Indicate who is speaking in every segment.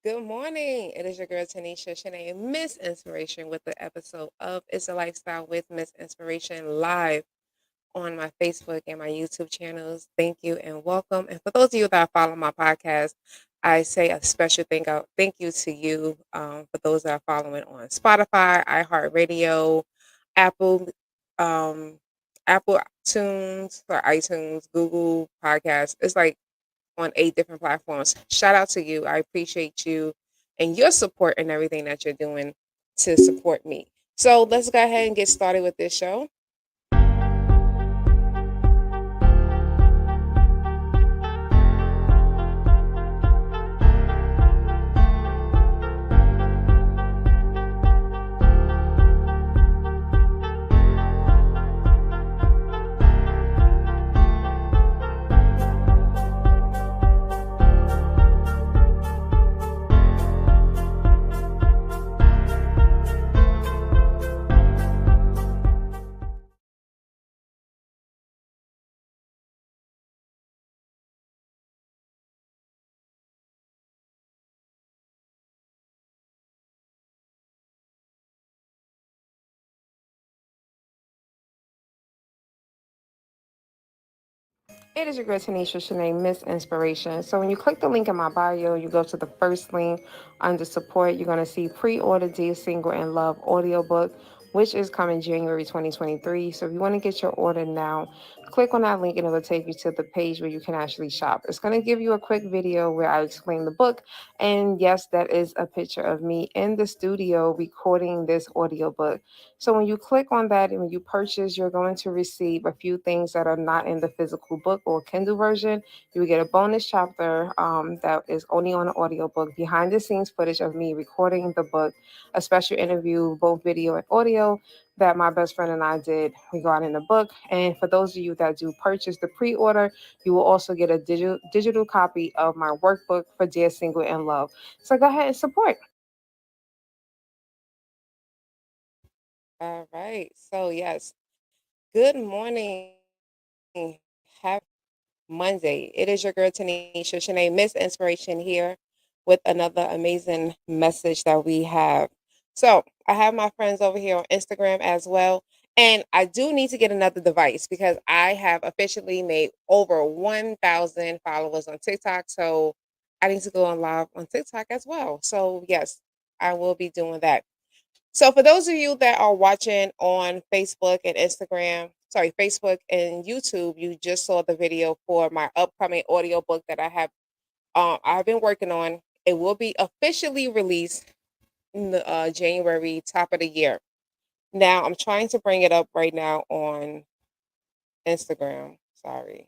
Speaker 1: Good morning. It is your girl Tanisha Shanae, Miss Inspiration, with the episode of It's a Lifestyle with Miss Inspiration live on my Facebook and my YouTube channels. Thank you and welcome. And for those of you that follow my podcast, I say a special thank you to you. For those that are following on Spotify, iHeartRadio, Apple, um, Apple Tunes or iTunes, Google Podcasts. It's like on 8 different platforms. Shout out to you. I appreciate you and your support and everything that you're doing to support me. So let's go ahead and get started with this show. It is your girl Tanisha Shanae, Miss Inspiration. So when you click the link in my bio, you go to the first link under support. You're going to see pre-order Dear Single and Love audiobook, which is coming January 2023. So if you want to get your order now, click on that link and it will take you to the page where you can actually shop. It's going to give you a quick video where I explain the book. And yes, that is a picture of me in the studio recording this audiobook. So when you click on that and when you purchase, you're going to receive a few things that are not in the physical book or Kindle version. You will get a bonus chapter that is only on an audiobook, behind the scenes footage of me recording the book, a special interview, both video and audio, that my best friend and I did regarding the book. And for those of you that do purchase the pre-order, you will also get a digital copy of my workbook for Dear Single and Love. So go ahead and support. All right. So yes, good morning. Happy Monday. It is your girl Tanisha Shanae, Miss Inspiration, here with another amazing message that we have. So I have my friends over here on Instagram as well. And I do need to get another device because I have officially made over 1,000 followers on TikTok. So I need to go on live on TikTok as well. So yes, I will be doing that. So for those of you that are watching on Facebook and Instagram, sorry, Facebook and YouTube, you just saw the video for my upcoming audiobook that I've been working on. It will be officially released in the January top of the year. Now I'm trying to bring it up right now on Instagram. Sorry.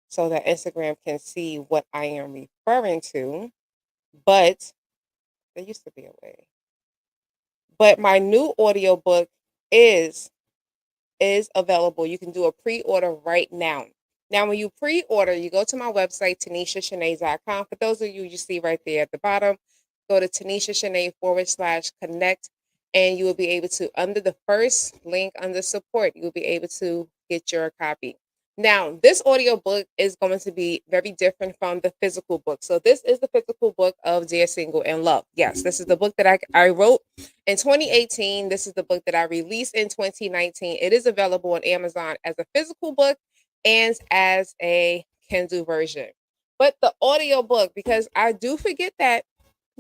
Speaker 1: So that Instagram can see what I am referring to. But there used to be a way. But my new audiobook is is available. You can do a pre-order right now. Now, when you pre-order, you go to my website, TanishaShanae.com. For those of you see right there at the bottom, go to TanishaShanae /connect, and you will be able to, under the first link under support, you will be able to get your copy. Now, this audiobook is going to be very different from the physical book. So this is the physical book of Dear Single and Love. Yes, this is the book that I wrote in 2018. This is the book that I released in 2019. It is available on Amazon as a physical book and as a Kindle version. But the audio book, because I do forget that,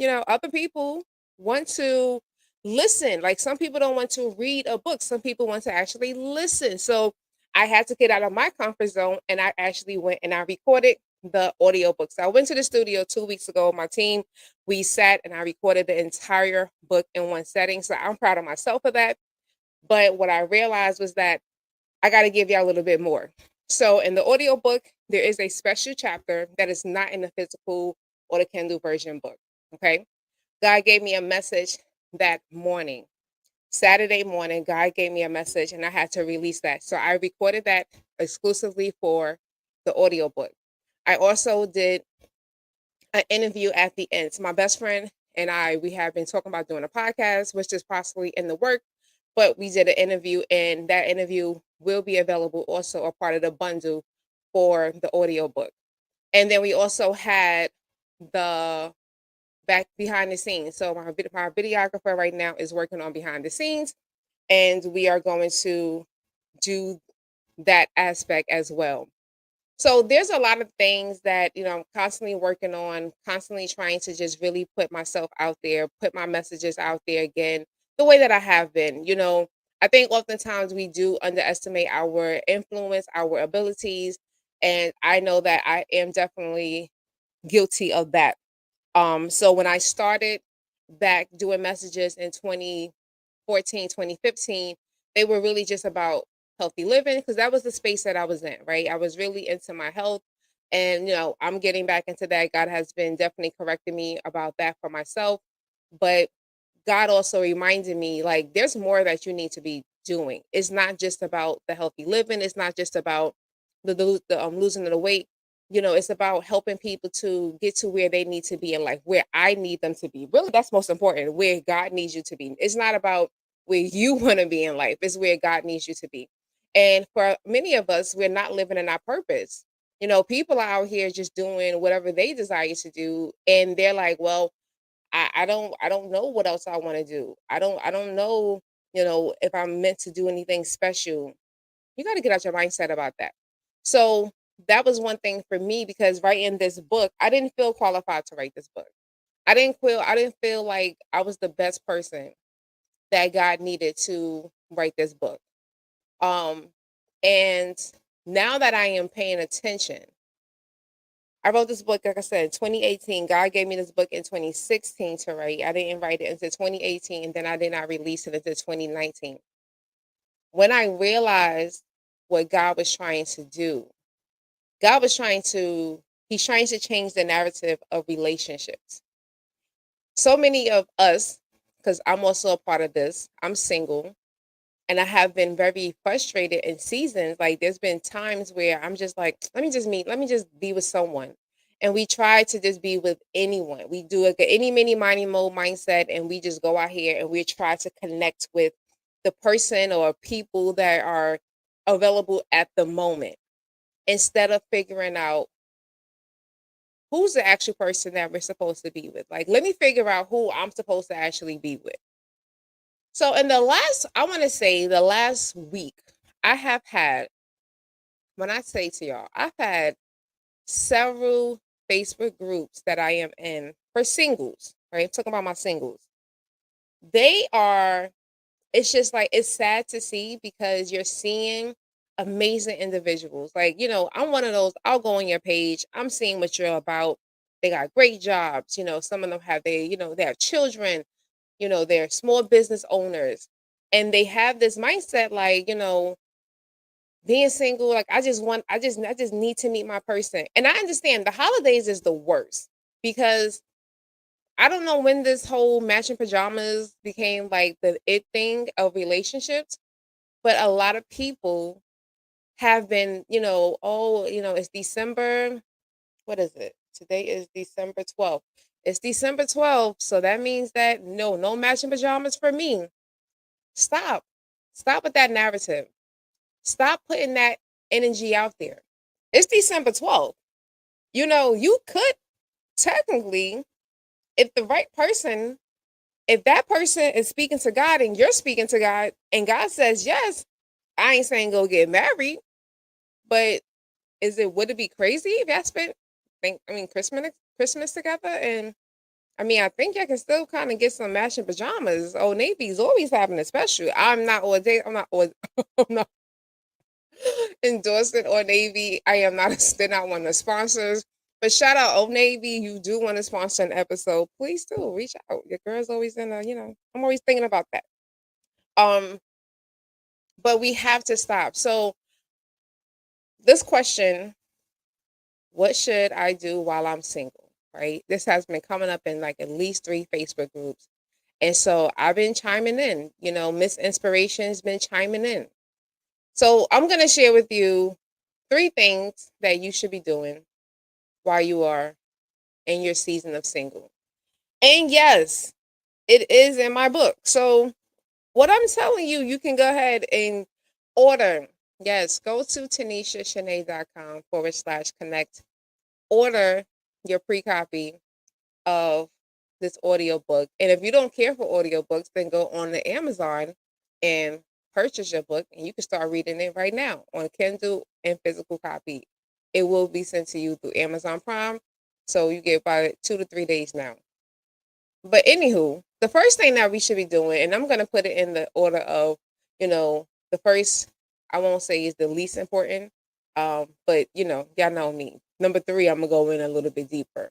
Speaker 1: other people want to listen. Like some people don't want to read a book, some people want to actually listen. So I had to get out of my comfort zone and I actually went and I recorded the audiobook. So I went to the studio 2 weeks ago. My team, we sat and I recorded the entire book in one setting. So I'm proud of myself for that. But what I realized was that I got to give y'all a little bit more. So in the audiobook, there is a special chapter that is not in the physical or the Kindle version book. Okay. God gave me a message that morning. Saturday morning, God gave me a message and I had to release that. So I recorded that exclusively for the audiobook. I also did an interview at the end. So my best friend and I, we have been talking about doing a podcast, which is possibly in the work, but we did an interview and that interview will be available also a part of the bundle for the audiobook. And then we also had the back behind the scenes. So my videographer right now is working on behind the scenes, and we are going to do that aspect as well. So there's a lot of things that, I'm constantly working on, constantly trying to just really put myself out there, put my messages out there again, the way that I have been. I think oftentimes we do underestimate our influence, our abilities, and I know that I am definitely guilty of that. So when I started back doing messages in 2014, 2015, they were really just about healthy living because that was the space that I was in, right? I was really into my health. And, I'm getting back into that. God has been definitely correcting me about that for myself. But God also reminded me, like, there's more that you need to be doing. It's not just about the healthy living. It's not just about the losing of the weight. It's about helping people to get to where they need to be in life, where I need them to be. Really, that's most important. Where God needs you to be. It's not about where you want to be in life. It's where God needs you to be. And for many of us, we're not living in our purpose. People are out here just doing whatever they desire to do, and they're like, well, I don't know what else I want to do. I don't know, if I'm meant to do anything special. You got to get out your mindset about that. So that was one thing for me because writing this book, I didn't feel qualified to write this book. I didn't feel like I was the best person that God needed to write this book. Um and now that I am paying attention, I wrote this book, like I said, in 2018. God gave me this book in 2016 to write. I didn't write it until 2018, and then I did not release it until 2019. When I realized what God was trying to do, God was trying to, He's trying to change the narrative of relationships. So many of us, because I'm also a part of this, I'm single. And I have been very frustrated in seasons. Like there's been times where I'm just like, let me just be with someone. And we try to just be with anyone. We do a any mini miny mo mindset and we just go out here and we try to connect with the person or people that are available at the moment instead of figuring out who's the actual person that we're supposed to be with. Like, let me figure out who I'm supposed to actually be with. So in I want to say the last week, I have had, when I say to y'all, I've had several Facebook groups that I am in for singles, right? I'm talking about my singles. They are, it's just like, it's sad to see because you're seeing amazing individuals. Like, I'm one of those, I'll go on your page, I'm seeing what you're about. They got great jobs, some of them have they have children, they're small business owners. And they have this mindset like, being single, like I just need to meet my person. And I understand the holidays is the worst because I don't know when this whole matching pajamas became like the it thing of relationships, but a lot of people have been, oh, it's December. What is it? Today is December 12th. It's December 12th. So that means that no matching pajamas for me. Stop. Stop with that narrative. Stop putting that energy out there. It's December 12th. You could technically, if the right person, if that person is speaking to God and you're speaking to God and God says yes, I ain't saying go get married, but would it be crazy if y'all spent Christmas together? And I mean, I think I can still kind of get some matching pajamas. Old Navy's always having a special. I'm not endorsing Old Navy. I am not they're not one of the sponsors. But shout out Old Navy. You do want to sponsor an episode, please do reach out. Your girl's always I'm always thinking about that. Um, but we have to stop. So this question, what should I do while I'm single? Right? This has been coming up in like at least 3 Facebook groups. And so I've been chiming in, Miss Inspiration's been chiming in. So I'm gonna share with you 3 things that you should be doing while you are in your season of single. And yes, it is in my book. So what I'm telling you, you can go ahead and order. Yes, go to TanishaShanae.com /connect. Order your pre-copy of this audiobook. And if you don't care for audiobooks, then go on the Amazon and purchase your book, and you can start reading it right now on Kindle and physical copy. It will be sent to you through Amazon Prime. So you get about 2 to 3 days now. But anywho, the first thing that we should be doing, and I'm gonna put it in the order of, the first I won't say is the least important. But y'all know me. Number three, I'm gonna go in a little bit deeper.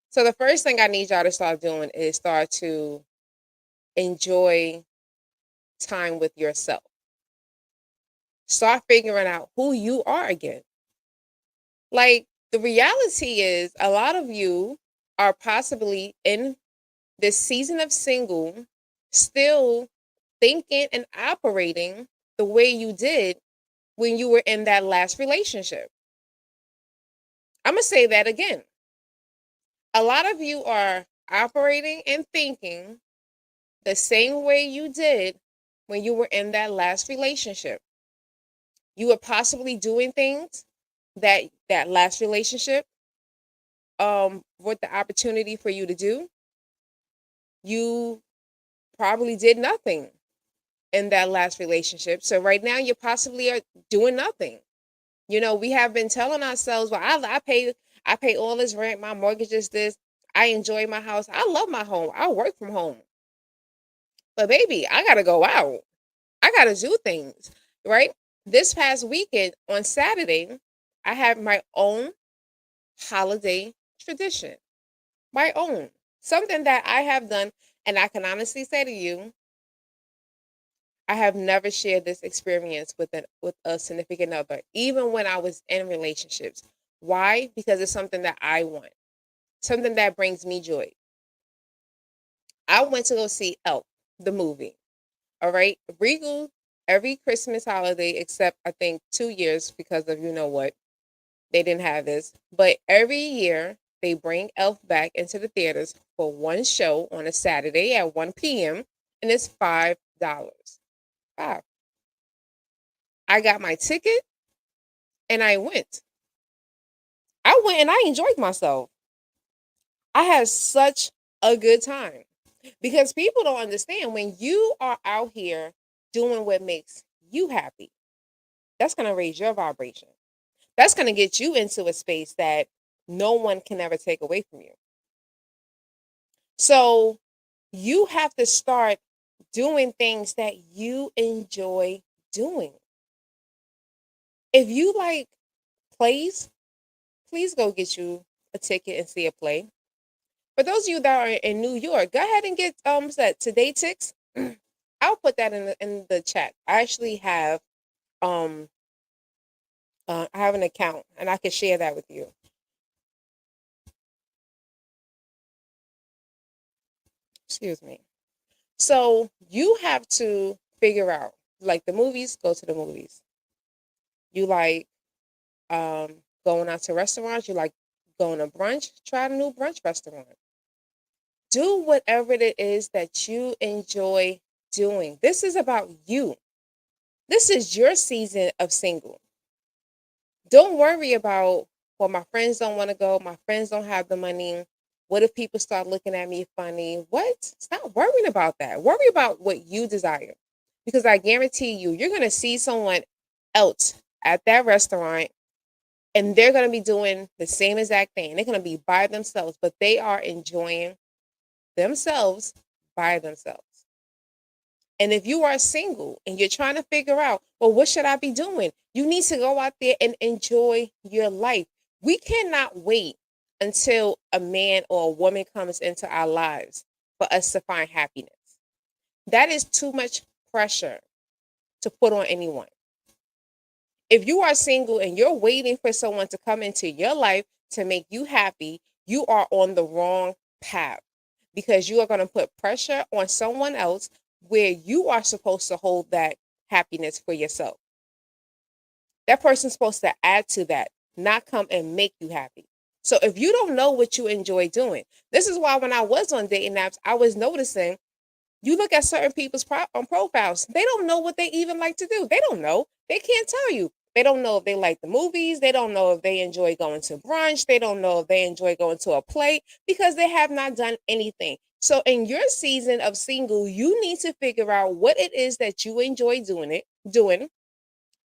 Speaker 1: So the first thing I need y'all to start doing is start to enjoy time with yourself. Start figuring out who you are again. Like, the reality is, a lot of you are possibly in this season of single, still thinking and operating the way you did when you were in that last relationship. I'm going to say that again. A lot of you are operating and thinking the same way you did when you were in that last relationship. You were possibly doing things that last relationship with the opportunity for you to do. You probably did nothing in that last relationship. So right now you possibly are doing nothing. We have been telling ourselves, well, I pay all this rent, my mortgage is this. I enjoy my house. I love my home. I work from home. But baby, I gotta go out. I gotta do things, right? This past weekend on Saturday, I had my own holiday tradition. My own. Something that I have done, and I can honestly say to you, I have never shared this experience with a significant other, even when I was in relationships. Why? Because it's something that I want, something that brings me joy. I went to go see Elf, the movie. All right, Regal every Christmas holiday except I think 2 years because of what they didn't have this, but every year they bring Elf back into the theaters for one show on a Saturday at 1 p.m. and it's $5. Five. I got my ticket and I went. I went and I enjoyed myself. I had such a good time because people don't understand when you are out here doing what makes you happy, that's going to raise your vibration. That's going to get you into a space that no one can ever take away from you. So you have to start doing things that you enjoy doing. If you like plays, please go get you a ticket and see a play. For those of you that are in New York, go ahead and get what's that, Today Tix. I'll put that in the chat. I actually have um I have an account and I can share that with you. Excuse me. So you have to figure out, like the movies, go to the movies. You like going out to restaurants, you like going to brunch, try a new brunch restaurant. Do whatever it is that you enjoy doing. This is about you. This is your season of single. Don't worry about, well, my friends don't want to go, my friends don't have the money. What if people start looking at me funny? What? Stop worrying about that. Worry about what you desire. Because I guarantee you, you're going to see someone else at that restaurant and they're going to be doing the same exact thing. They're going to be by themselves, but they are enjoying themselves by themselves. And if you are single and you're trying to figure out, well, what should I be doing? You need to go out there and enjoy your life. We cannot wait until a man or a woman comes into our lives for us to find happiness. That is too much pressure to put on anyone. If you are single and you're waiting for someone to come into your life to make you happy, you are on the wrong path because you are going to put pressure on someone else where you are supposed to hold that happiness for yourself. That person's supposed to add to that, not come and make you happy. So if you don't know what you enjoy doing, this is why when I was on dating apps, I was noticing you look at certain people's profiles, they don't know what they even like to do. They don't know. They can't tell you. They don't know if they like the movies. They don't know if they enjoy going to brunch. They don't know if they enjoy going to a play because they have not done anything. So in your season of single, you need to figure out what it is that you enjoy doing,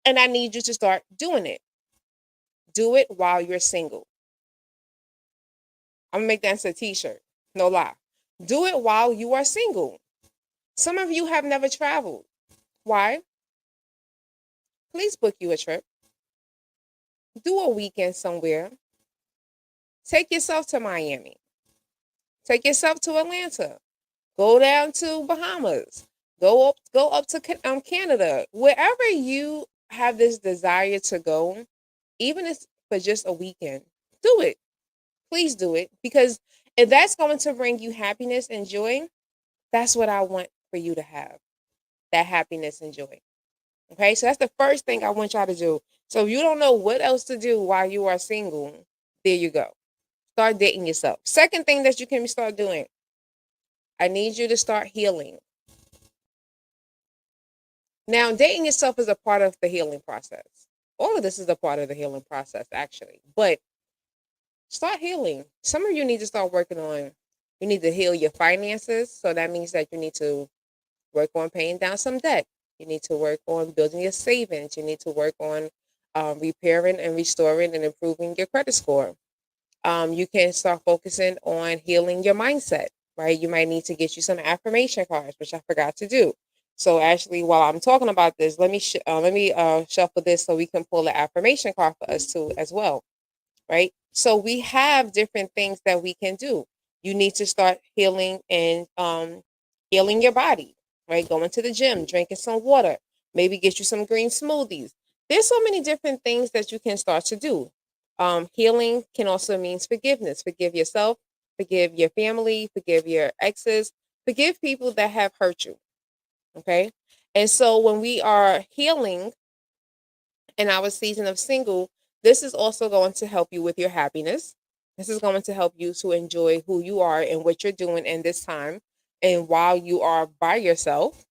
Speaker 1: and I need you to start doing it. Do it while you're single. I'm gonna make that into a t-shirt. No lie. Do it while you are single. Some of you have never traveled. Why? Please book you a trip. Do a weekend somewhere. Take yourself to Miami. Take yourself to Atlanta. Go down to Bahamas. Go up to Canada. Wherever you have this desire to go, even if for just a weekend, do it. Please do it, because if that's going to bring you happiness and joy, that's what I want for you to have. That happiness and joy. Okay? So that's the first thing I want y'all to do. So if you don't know what else to do while you are single, there you go. Start dating yourself. Second thing that you can start doing, I need you to start healing. Now, dating yourself is a part of the healing process. All of this is a part of the healing process, actually. But start healing. Some of you need to start working on, you need to heal your finances. So that means that you need to work on paying down some debt. You need to work on building your savings. You need to work on repairing and restoring and improving your credit score. You can start focusing on healing your mindset, right? You might need to get you some affirmation cards, which I forgot to do. So actually, while I'm talking about this, let me shuffle this so we can pull the affirmation card for us too as well, right? So we have different things that we can do. You need to start healing and healing your body, right? Going to the gym, drinking some water, maybe get you some green smoothies. There's so many different things that you can start to do. Healing can also means forgiveness. Forgive yourself, forgive your family, forgive your exes, forgive people that have hurt you. Okay. And so when we are healing in our season of single, this is also going to help you with your happiness. This is going to help you to enjoy who you are and what you're doing in this time and while you are by yourself.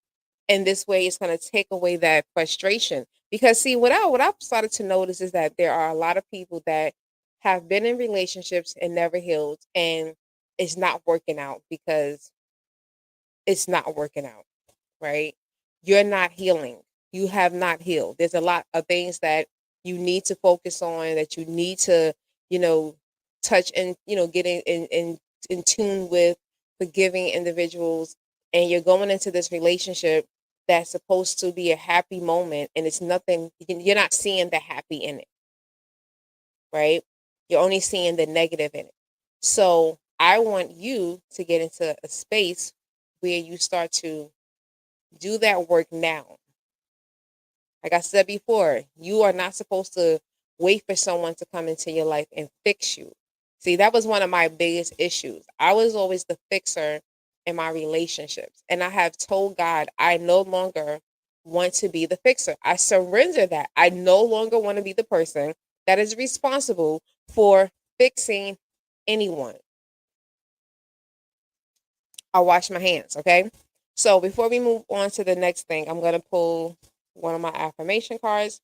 Speaker 1: And this way it's going to take away that frustration. Because see, what I've started to notice is that there are a lot of people that have been in relationships and never healed, and it's not working out because it's not working out, right? You're not healing. You have not healed. There's a lot of things that you need to focus on, that you need to, you know, touch and, get in tune with forgiving individuals. And you're going into this relationship that's supposed to be a happy moment, and it's nothing, you're not seeing the happy in it, right? You're only seeing the negative in it. So I want you to get into a space where you start to do that work now. Like I said before, you are not supposed to wait for someone to come into your life and fix you. See, that was one of my biggest issues. I was always the fixer in my relationships. And I have told God, I no longer want to be the fixer. I surrender that. I no longer want to be the person that is responsible for fixing anyone. I wash my hands, okay? So before we move on to the next thing, I'm going to pull one of my affirmation cards.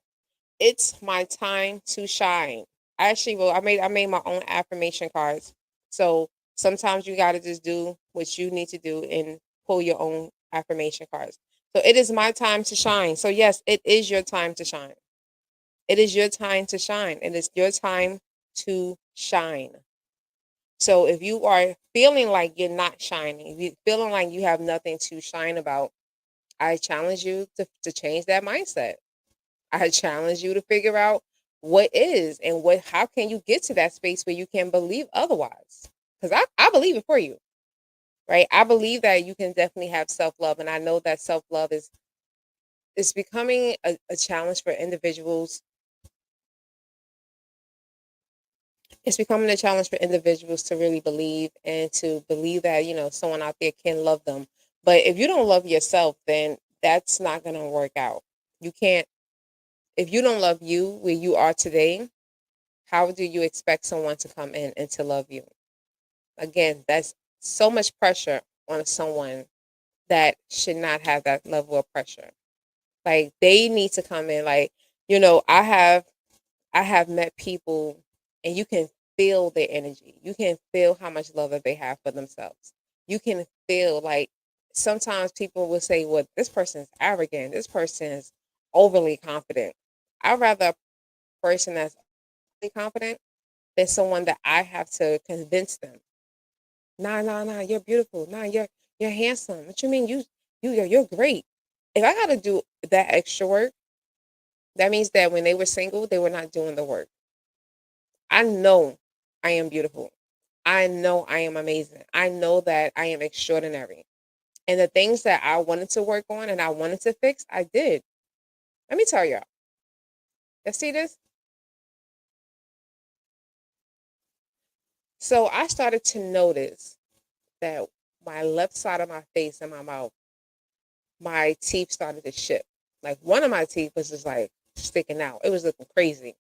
Speaker 1: It's my time to shine. I actually will. I made my own affirmation cards. So sometimes you got to just do what you need to do and pull your own affirmation cards. So it is my time to shine. So yes, it is your time to shine. It is your time to shine. It is your time to shine. So if you are feeling like you're not shining, if you're feeling like you have nothing to shine about, I challenge you to change that mindset. I challenge you to figure out what is and how can you get to that space where you can believe otherwise. Because I believe it for you, right? I believe that you can definitely have self-love. And I know that self-love is becoming a challenge for individuals. It's becoming a challenge for individuals to really believe and to believe that, someone out there can love them. But if you don't love yourself, then that's not going to work out. You can't, if you don't love you where you are today, how do you expect someone to come in and to love you? Again, that's so much pressure on someone that should not have that level of pressure. Like they need to come in. Like I have met people, and you can feel their energy. You can feel how much love that they have for themselves. You can feel like sometimes people will say, well, this person's arrogant. This person is overly confident. I'd rather a person that's overly confident than someone that I have to convince them. Nah, nah, nah, you're beautiful. Nah, you're handsome. What you mean? You're great. If I gotta do that extra work, that means that when they were single, they were not doing the work. I know I am beautiful. I know I am amazing. I know that I am extraordinary. And the things that I wanted to work on and I wanted to fix, I did. Let me tell y'all. You see this? So I started to notice that my left side of my face and my mouth, my teeth started to shift. Like one of my teeth was just like sticking out. It was looking crazy.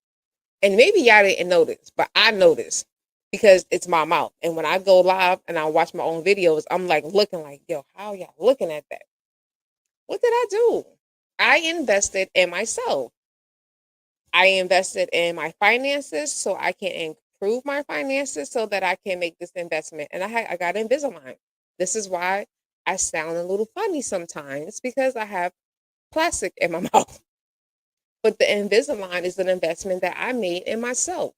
Speaker 1: And maybe y'all didn't notice, but I noticed because it's my mouth. And when I go live and I watch my own videos, I'm like looking like, yo, how y'all looking at that? What did I do? I invested in myself. I invested in my finances so I can improve my finances so that I can make this investment. And I got Invisalign. This is why I sound a little funny sometimes because I have plastic in my mouth. But the Invisalign is an investment that I made in myself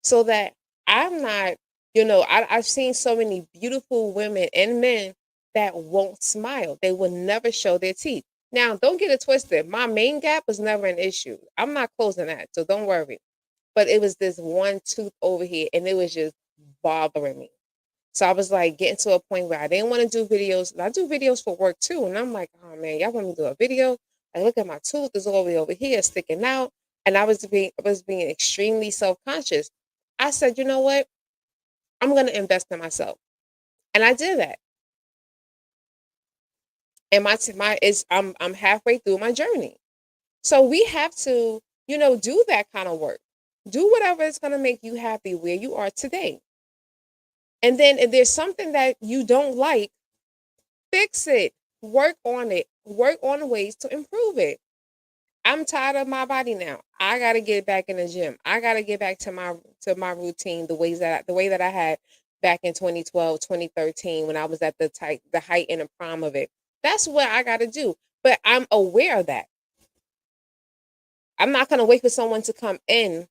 Speaker 1: so that I'm not, I've seen so many beautiful women and men that won't smile. They will never show their teeth. Now, don't get it twisted. My main gap was never an issue. I'm not closing that, so don't worry. But it was this one tooth over here, and it was just bothering me. So I was like getting to a point where I didn't want to do videos. And I do videos for work too. And I'm like, oh man, y'all want me to do a video? I look at my tooth, it's all the way over here, sticking out. And I was being extremely self-conscious. I said, you know what? I'm gonna invest in myself. And I did that. And my is I'm halfway through my journey. So we have to, do that kind of work. Do whatever is gonna make you happy where you are today. And then if there's something that you don't like, fix it. Work on it. Work on ways to improve it. I'm tired of my body now. I gotta get back in the gym. I gotta get back to my routine, the way that I had back in 2012, 2013, when I was at the height and the prime of it. That's what I gotta do. But I'm aware of that. I'm not gonna wait for someone to come in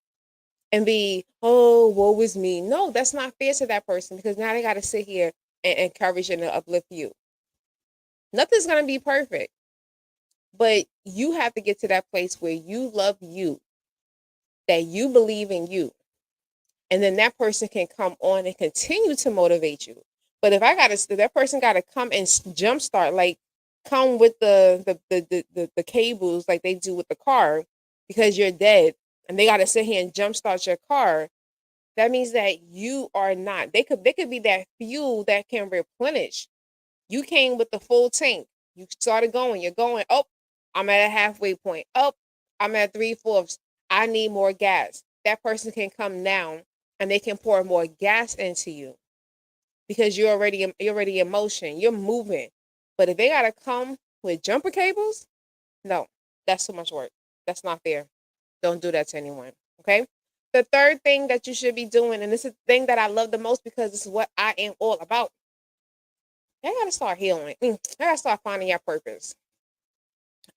Speaker 1: and be, oh, woe is me. No, that's not fair to that person because now they gotta sit here and encourage and uplift you. Nothing's gonna be perfect. But you have to get to that place where you love you, that you believe in you. And then that person can come on and continue to motivate you. But if that person gotta come and jumpstart, like come with the cables like they do with the car because you're dead and they gotta sit here and jumpstart your car, that means that you are not. They could be that fuel that can replenish. You came with the full tank. You started going. You're going. Oh, I'm at a halfway point. Oh, I'm at three-fourths. I need more gas. That person can come down and they can pour more gas into you because you're already in motion. You're moving. But if they gotta come with jumper cables, no, that's too much work. That's not fair. Don't do that to anyone. Okay. The third thing that you should be doing, and this is the thing that I love the most because this is what I am all about. I gotta start healing. I gotta start finding your purpose.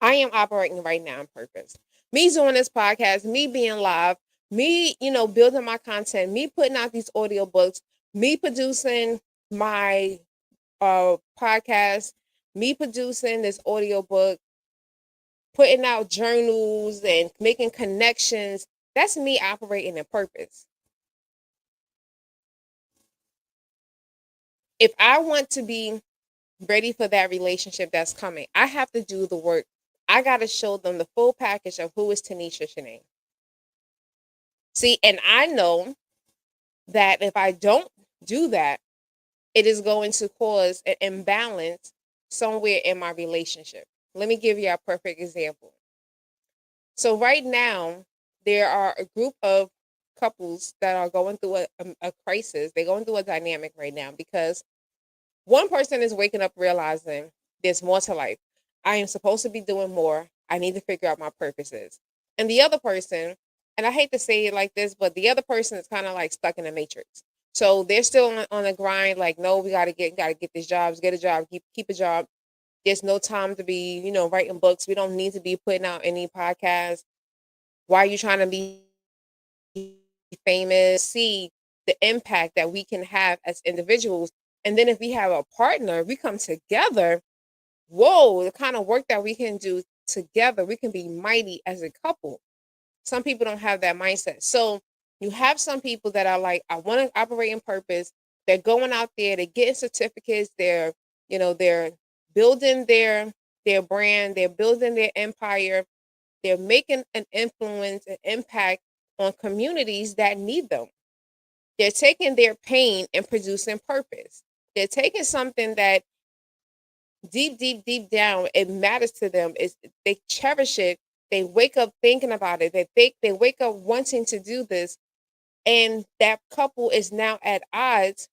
Speaker 1: I am operating right now in purpose. Me doing this podcast, me being live, me, building my content, me putting out these audiobooks, me producing my podcast, me producing this audiobook, putting out journals and making connections. That's me operating in purpose. If I want to be ready for that relationship that's coming, I have to do the work. I got to show them the full package of who is Tanisha Shanae. See, and I know that if I don't do that, it is going to cause an imbalance somewhere in my relationship. Let me give you a perfect example. So, right now, there are a group of couples that are going through a crisis. They're going through a dynamic right now because one person is waking up realizing there's more to life. I am supposed to be doing more. I need to figure out my purposes. And the other person, and I hate to say it like this, but the other person is kind of like stuck in the matrix. So they're still on the grind, like, no, we gotta get these jobs, get a job, keep a job. There's no time to be, writing books. We don't need to be putting out any podcasts. Why are you trying to be famous? See the impact that we can have as individuals. And then if we have a partner, we come together. Whoa, the kind of work that we can do together, we can be mighty as a couple. Some people don't have that mindset. So you have some people that are like, I want to operate in purpose. They're going out there, they're getting certificates, they're building their brand, they're building their empire, they're making an influence, an impact on communities that need them. They're taking their pain and producing purpose. They're taking something that deep, deep, deep down, it matters to them. Is they cherish it. They wake up thinking about it. They wake up wanting to do this, and that couple is now at odds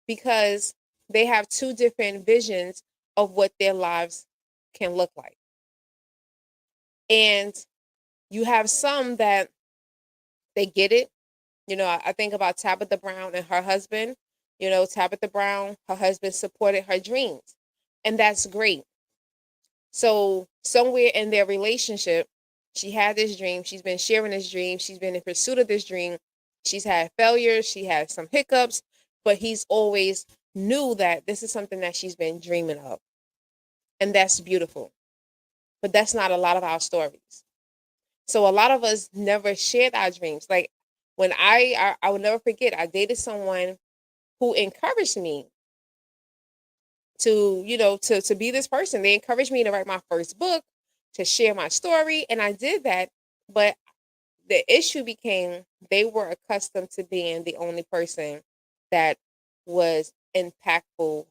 Speaker 1: because they have two different visions of what their lives can look like. And you have some that they get it. I think about Tabitha Brown and her husband. Tabitha Brown, her husband supported her dreams, and that's great. So somewhere in their relationship, she had this dream. She's been sharing this dream. She's been in pursuit of this dream. She's had failures. She had some hiccups, but he's always knew that this is something that she's been dreaming of. And that's beautiful. But that's not a lot of our stories. So a lot of us never shared our dreams. Like when I will never forget, I dated someone who encouraged me to be this person. They encouraged me to write my first book, to share my story, and I did that. But the issue became they were accustomed to being the only person that was impactful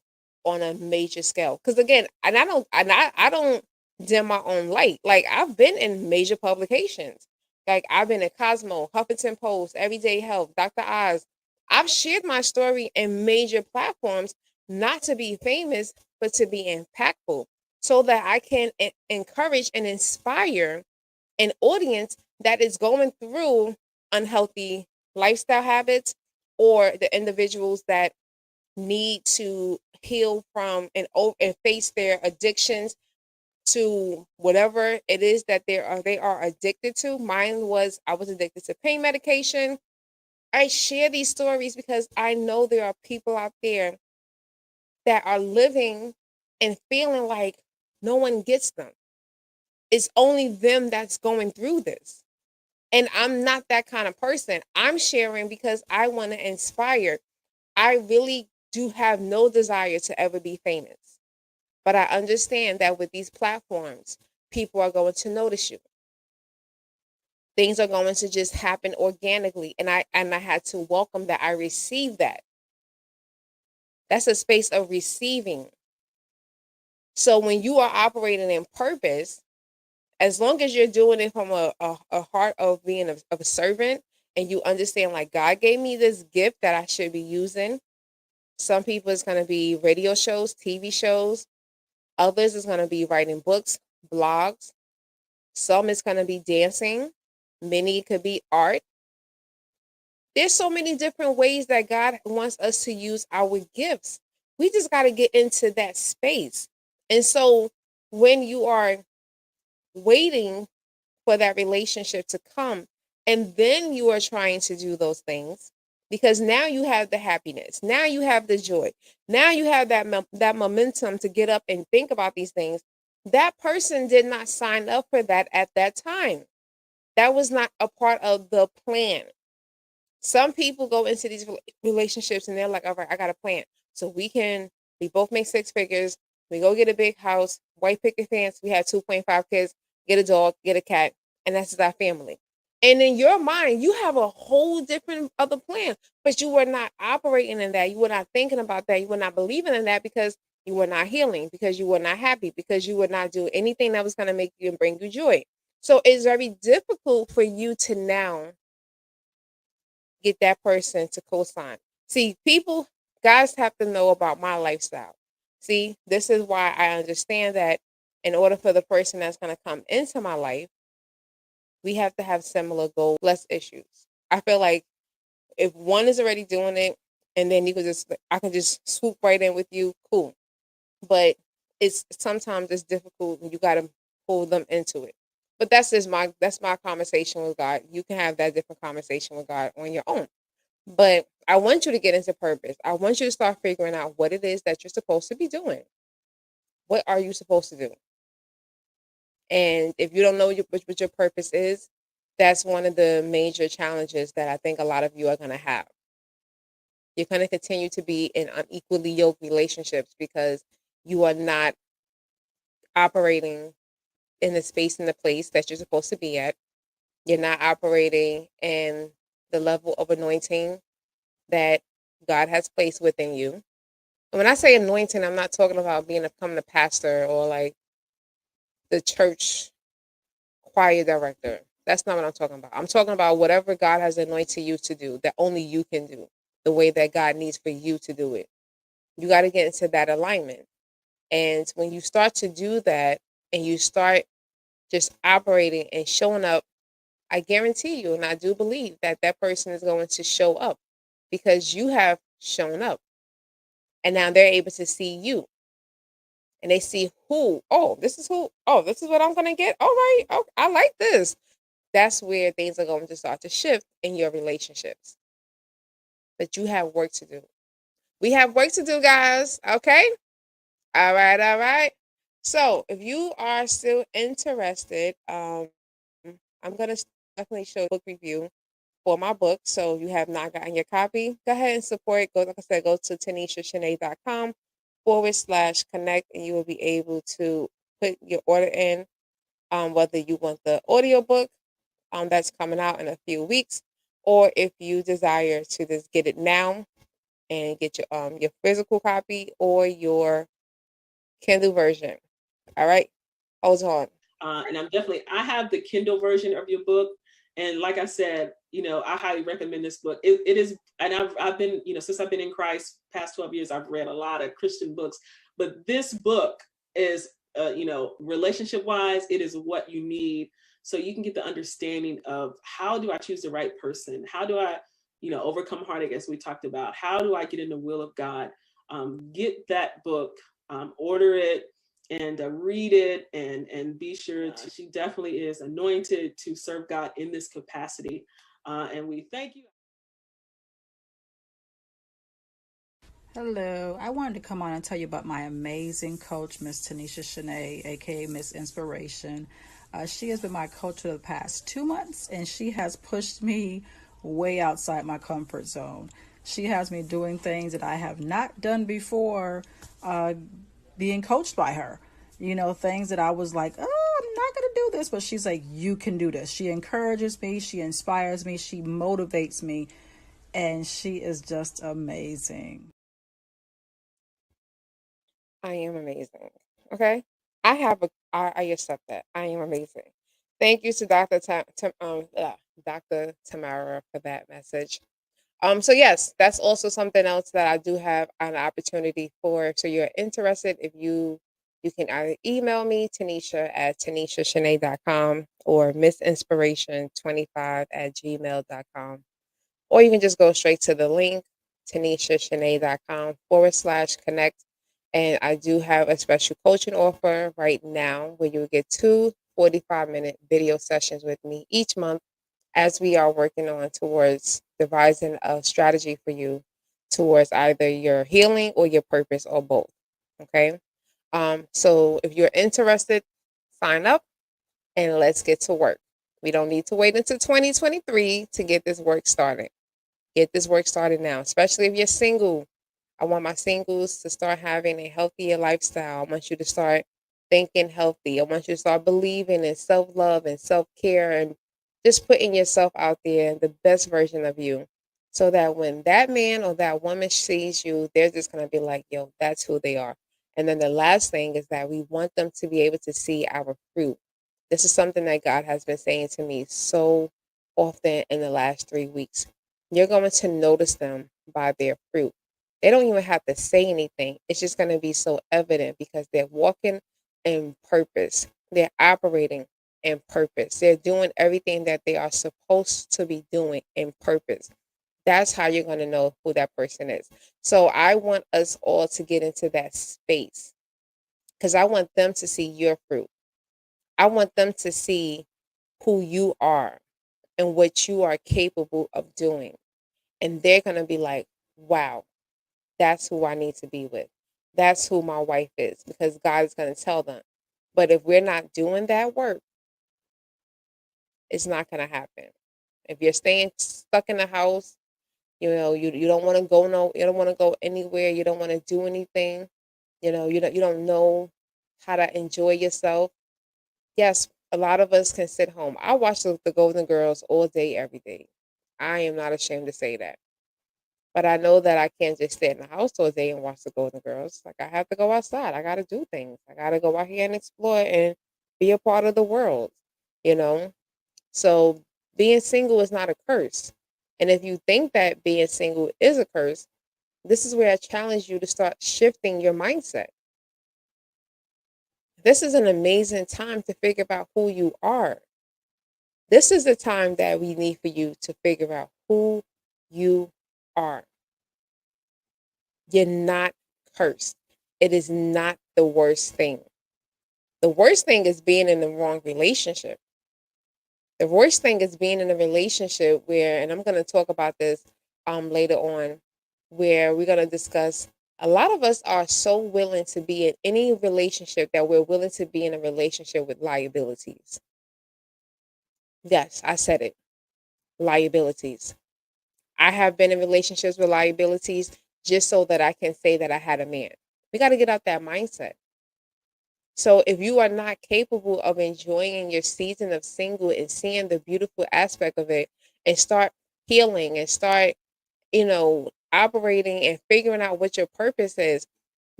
Speaker 1: on a major scale. Because again, and I don't dim my own light. Like I've been in major publications. Like I've been in Cosmo, Huffington Post, Everyday Health, Dr. Oz. I've shared my story in major platforms, not to be famous, but to be impactful, so that I can encourage and inspire an audience that is going through unhealthy lifestyle habits, or the individuals that need to heal from and face their addictions to whatever it is that they are addicted to. Mine was, I was addicted to pain medication. I share these stories because I know there are people out there that are living and feeling like no one gets them. It's only them that's going through this. And I'm not that kind of person. I'm sharing because I want to inspire. I really do have no desire to ever be famous. But I understand that with these platforms, people are going to notice you. Things are going to just happen organically. And I had to welcome that. I received that. That's a space of receiving. So when you are operating in purpose, as long as you're doing it from a heart of being of a servant, and you understand like God gave me this gift that I should be using. Some people it's going to be radio shows, TV shows. Others is going to be writing books, blogs. Some is going to be dancing. Many could be art. There's so many different ways that God wants us to use our gifts. We just got to get into that space. And so when you are waiting for that relationship to come, and then you are trying to do those things, because now you have the happiness, now you have the joy, now you have that momentum to get up and think about these things. That person did not sign up for that at that time. That was not a part of the plan. Some people go into these relationships and they're like, all right, I got a plan. So we both make six figures. We go get a big house, white picket fence. We have 2.5 kids, get a dog, get a cat, and that's just our family. And in your mind, you have a whole different other plan, but you were not operating in that. You were not thinking about that. You were not believing in that because you were not healing, because you were not happy, because you would not do anything that was going to make you and bring you joy. So it's very difficult for you to now get that person to co-sign. See, people, guys have to know about my lifestyle. See, this is why I understand that in order for the person that's going to come into my life, We have to have similar goals, less issues. I feel like if one is already doing it, and then you can just, I can just swoop right in with you, cool. But it's sometimes it's difficult and you got to pull them into it. But that's my conversation with God. You can have that different conversation with God on your own. But I want you to get into purpose. I want you to start figuring out what it is that you're supposed to be doing. What are you supposed to do? And if you don't know what your purpose is, that's one of the major challenges that I think a lot of you are going to have. You're going to continue to be in unequally yoked relationships because you are not operating in the space and the place that you're supposed to be at. You're not operating in the level of anointing that God has placed within you. And when I say anointing, I'm not talking about becoming a pastor or like the church choir director. That's not what I'm talking about. I'm talking about whatever God has anointed you to do that only you can do, the way that God needs for you to do it. You got to get into that alignment. And when you start to do that and you start just operating and showing up, I guarantee you, and I do believe that that person is going to show up because you have shown up. And now they're able to see you and they see who, oh, this is who, oh, this is what I'm going to get. All right. Oh, I like this. That's where things are going to start to shift in your relationships. But you have work to do. We have work to do, guys. Okay. All right. All right. So if you are still interested, I'm going to definitely show a book review for my book. So if you have not gotten your copy, go ahead and support. Go, like I said, go to tanishashanae.com/connect and you will be able to put your order in, whether you want the audiobook that's coming out in a few weeks, or if you desire to just get it now and get your physical copy or your Kindle version. All right, hold on.
Speaker 2: And I have the Kindle version of your book. And like I said, I highly recommend this book. It is, and I've been, since I've been in Christ, past 12 years, I've read a lot of Christian books, but this book is, relationship wise, it is what you need. So you can get the understanding of how do I choose the right person? How do I, overcome heartache, as we talked about? How do I get in the will of God? Get that book, order it, and read it, and be sure to, she definitely is anointed to serve God in this capacity. And we thank you.
Speaker 3: Hello, I wanted to come on and tell you about my amazing coach, Miss Tanisha Shanae, aka Miss Inspiration. She has been my coach for the past 2 months, and she has pushed me way outside my comfort zone. She has me doing things that I have not done before, being coached by her. Things that I was like, oh, I'm not going to do this, but she's like, you can do this. She encourages me, she inspires me, she motivates me, and she is just amazing.
Speaker 1: I am amazing. Okay. I accept that. I am amazing. Thank you to Dr. Tamara for that message. So yes, that's also something else that I do have an opportunity for. So you're interested, if you can either email me, Tanisha at tanishashanae.com or missinspiration25@gmail.com. Or you can just go straight to the link, tanishashanae.com/connect. And I do have a special coaching offer right now where you will get two 45-minute video sessions with me each month as we are working on towards devising a strategy for you towards either your healing or your purpose or both. Okay. So if you're interested, sign up and let's get to work. We don't need to wait until 2023 to get this work started. Get this work started now, especially if you're single. I want my singles to start having a healthier lifestyle. I want you to start thinking healthy. I want you to start believing in self love and self care and just putting yourself out there, the best version of you, so that when that man or that woman sees you, they're just going to be like, yo, that's who they are. And then the last thing is that we want them to be able to see our fruit. This is something that God has been saying to me so often in the last 3 weeks. You're going to notice them by their fruit. They don't even have to say anything. It's just going to be so evident because they're walking in purpose. They're operating in purpose. They're doing everything that they are supposed to be doing in purpose. That's how you're going to know who that person is. So I want us all to get into that space because I want them to see your fruit. I want them to see who you are and what you are capable of doing. And they're going to be like, wow, that's who I need to be with. That's who my wife is because God is going to tell them. But if we're not doing that work, it's not going to happen. If you're staying stuck in the house, you don't want to go you don't want to go anywhere, you don't want to do anything, you don't know how to enjoy yourself. Yes, a lot of us can sit home. I watch the Golden Girls all day, every day. I am not ashamed to say that. But I know that I can't just stay in the house all day and watch the Golden Girls. Like I have to go outside. I got to do things. I got to go out here and explore and be a part of the world, you know? So being single is not a curse. And if you think that being single is a curse, this is where I challenge you to start shifting your mindset. This is an amazing time to figure out who you are. This is the time that we need for you to figure out who you are. You're not cursed. It is not the worst thing. The worst thing is being in the wrong relationship. The worst thing is being in a relationship where, and I'm going to talk about this later on, where we're going to discuss. A lot of us are so willing to be in any relationship that we're willing to be in a relationship with liabilities. Yes, I said it. Liabilities. I have been in relationships with liabilities just so that I can say that I had a man. We got to get out that mindset. So if you are not capable of enjoying your season of single and seeing the beautiful aspect of it and start healing and start, operating and figuring out what your purpose is,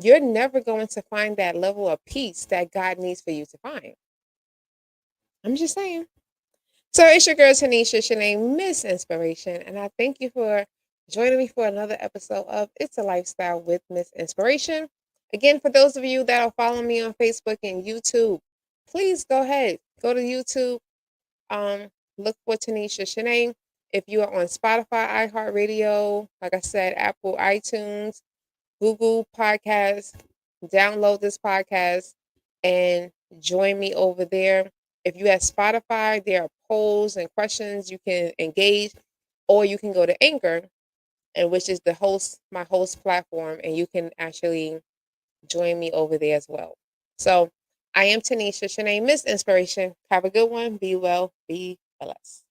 Speaker 1: you're never going to find that level of peace that God needs for you to find. I'm just saying. So it's your girl Tanisha Shanae, Miss Inspiration, and I thank you for joining me for another episode of It's a Lifestyle with Miss Inspiration. Again, for those of you that are following me on Facebook and YouTube, please go ahead, go to YouTube, look for Tanisha Shanae. If you are on Spotify, iHeartRadio, like I said, Apple, iTunes, Google Podcasts, download this podcast and join me over there. If you have Spotify, there are polls and questions you can engage, or you can go to Anchor, and which is my host platform, and you can actually join me over there as well. So I am Tanisha Shanae, Miss Inspiration. Have a good one. Be well. Be blessed.